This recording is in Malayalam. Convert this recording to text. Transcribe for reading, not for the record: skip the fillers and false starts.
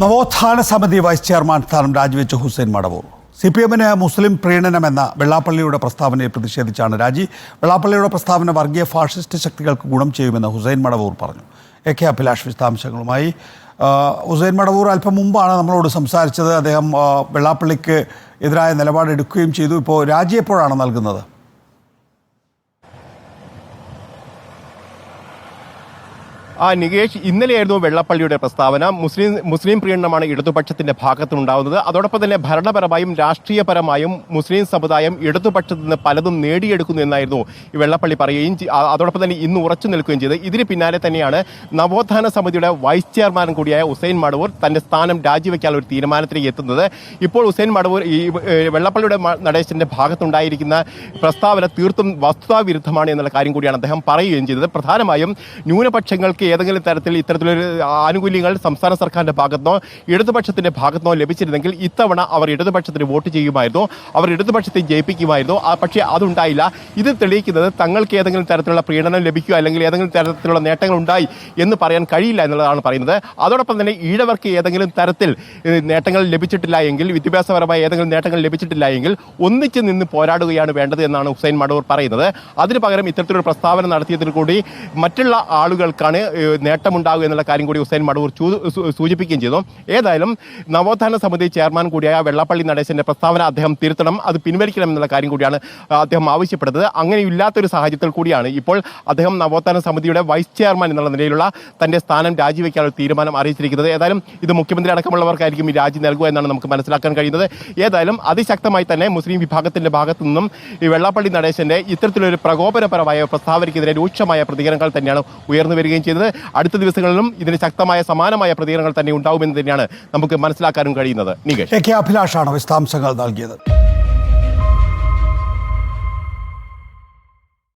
നവോത്ഥാന സമിതി വൈസ് ചെയർമാൻ സ്ഥാനം രാജിവെച്ച ഹുസൈൻ മടവൂർ. CPM-ന് മുസ്ലിം പ്രീണനമെന്ന വെള്ളാപ്പള്ളിയുടെ പ്രസ്താവനയെ പ്രതിഷേധിച്ചാണ് രാജി. വെള്ളാപ്പള്ളിയുടെ പ്രസ്താവന വർഗീയ ഫാഷിസ്റ്റ് ശക്തികൾക്ക് ഗുണം ചെയ്യുമെന്ന് ഹുസൈൻ മടവൂർ പറഞ്ഞു. AK അഭിലാഷ് വിശദാംശങ്ങളുമായി. ഹുസൈൻ മടവൂർ അല്പം മുമ്പാണ് നമ്മളോട് സംസാരിച്ചത്. അദ്ദേഹം വെള്ളാപ്പള്ളിക്ക് എതിരായ നിലപാടെടുക്കുകയും ചെയ്തു. ഇപ്പോൾ രാജി എപ്പോഴാണ് നൽകുന്നത്? നികേഷ്, ഇന്നലെയായിരുന്നു വെള്ളാപ്പള്ളിയുടെ പ്രസ്താവന. മുസ്ലിം പ്രീണനമാണ് ഇടതുപക്ഷത്തിന്റെ ഭാഗത്തുനിന്നുണ്ടാവുന്നത്. അതോടൊപ്പം തന്നെ ഭരണപരമായും രാഷ്ട്രീയപരമായും മുസ്ലിം സമുദായം ഇടതുപക്ഷത്ത് നിന്ന് പലതും നേടിയെടുക്കുന്നു എന്നായിരുന്നു ഈ വെള്ളാപ്പള്ളി പറയുകയും അതോടൊപ്പം തന്നെ ഇന്ന് ഉറച്ചു നിൽക്കുകയും ചെയ്തത്. ഇതിന് പിന്നാലെ തന്നെയാണ് നവോത്ഥാന സമിതിയുടെ വൈസ് ചെയർമാൻ കൂടിയായ ഹുസൈൻ മടവൂർ തന്റെ സ്ഥാനം രാജിവെക്കാൻ ഒരു തീരുമാനത്തിലേക്ക് എത്തുന്നത്. ഇപ്പോൾ ഹുസൈൻ മടവൂർ ഈ വെള്ളാപ്പള്ളിയുടെ നടേശന്റെ ഭാഗത്തുണ്ടായിരിക്കുന്ന പ്രസ്താവന തീർത്തും വസ്തുതാവിരുദ്ധമാണ് എന്നുള്ള കാര്യം കൂടിയാണ് അദ്ദേഹം പറയുകയും ചെയ്തത്. പ്രധാനമായും ന്യൂനപക്ഷങ്ങൾക്ക് ഏതെങ്കിലും തരത്തിൽ ഇത്തരത്തിലൊരു ആനുകൂല്യങ്ങൾ സംസ്ഥാന സർക്കാരിന്റെ ഭാഗത്തുനിന്നോ ഇടതുപക്ഷത്തിന്റെ ഭാഗത്തുനിന്നോ ലഭിച്ചിരുന്നെങ്കിൽ ഇത്തവണ അവർ ഇടതുപക്ഷത്തിന് വോട്ട് ചെയ്യുമായിരുന്നു, അവർ ഇടതുപക്ഷത്തെ ജയിപ്പിക്കുമായിരുന്നു. പക്ഷേ അതുണ്ടായില്ല. ഇത് തെളിയിക്കുന്നത് തങ്ങൾക്ക് ഏതെങ്കിലും തരത്തിലുള്ള പ്രീണനം ലഭിക്കുക അല്ലെങ്കിൽ ഏതെങ്കിലും തരത്തിലുള്ള നേട്ടങ്ങൾ ഉണ്ടായി എന്ന് പറയാൻ കഴിയില്ല എന്നുള്ളതാണ് പറയുന്നത്. അതോടൊപ്പം തന്നെ ഈഴവർക്ക് ഏതെങ്കിലും തരത്തിൽ നേട്ടങ്ങൾ ലഭിച്ചിട്ടില്ല എങ്കിൽ, വിദ്യാഭ്യാസപരമായ ഏതെങ്കിലും നേട്ടങ്ങൾ ലഭിച്ചിട്ടില്ല എങ്കിൽ ഒന്നിച്ച് നിന്ന് പോരാടുകയാണ് വേണ്ടത് എന്നാണ് ഹുസൈൻ മടവൂർ പറയുന്നത്. അതിന് പകരം ഇത്തരത്തിലൊരു പ്രസ്താവന നടത്തിയതിൽ കൂടി മറ്റുള്ള ആളുകൾക്കാണ് നേട്ടമുണ്ടാകുക എന്നുള്ള കാര്യം കൂടി ഹുസൈൻ മടവൂർ സൂചിപ്പിക്കുകയും ചെയ്തു. ഏതായാലും നവോത്ഥാന സമിതി ചെയർമാൻ കൂടിയായ വെള്ളാപ്പള്ളി നടേശന്റെ പ്രസ്താവന അദ്ദേഹം തിരുത്തണം, അത് പിൻവലിക്കണം എന്നുള്ള കാര്യം കൂടിയാണ് അദ്ദേഹം ആവശ്യപ്പെടുന്നത്. അങ്ങനെയില്ലാത്തൊരു സാഹചര്യത്തിൽ കൂടിയാണ് ഇപ്പോൾ അദ്ദേഹം നവോത്ഥാന സമിതിയുടെ വൈസ് ചെയർമാൻ എന്നുള്ള നിലയിലുള്ള തന്റെ സ്ഥാനം രാജിവെക്കാനുള്ള തീരുമാനം അറിയിച്ചിരിക്കുന്നത്. ഏതായാലും ഇത് മുഖ്യമന്ത്രി അടക്കമുള്ളവർക്കായിരിക്കും ഈ രാജി നൽകുക എന്നാണ് നമുക്ക് മനസ്സിലാക്കാൻ കഴിയുന്നത്. ഏതായാലും അതിശക്തമായി തന്നെ മുസ്ലിം വിഭാഗത്തിന്റെ ഭാഗത്തു നിന്നും ഈ വെള്ളാപ്പള്ളി നടേശന്റെ ഇത്തരത്തിലൊരു പ്രകോപനപരമായ പ്രസ്താവനയ്ക്കെതിരെ രൂക്ഷമായ പ്രതികരണങ്ങൾ തന്നെയാണ് ഉയർന്നു വരികയും ചെയ്തത്. അടുത്ത ദിവസങ്ങളിലും ഇതിന് ശക്തമായ സമാനമായ പ്രതികരണങ്ങൾ തന്നെ ഉണ്ടാവുമെന്ന് തന്നെയാണ് നമുക്ക് മനസ്സിലാക്കാനും കഴിയുന്നത്. നികേഷ്, AK അഭിലാഷാണ് വിശദാംശങ്ങൾ നൽകിയത്.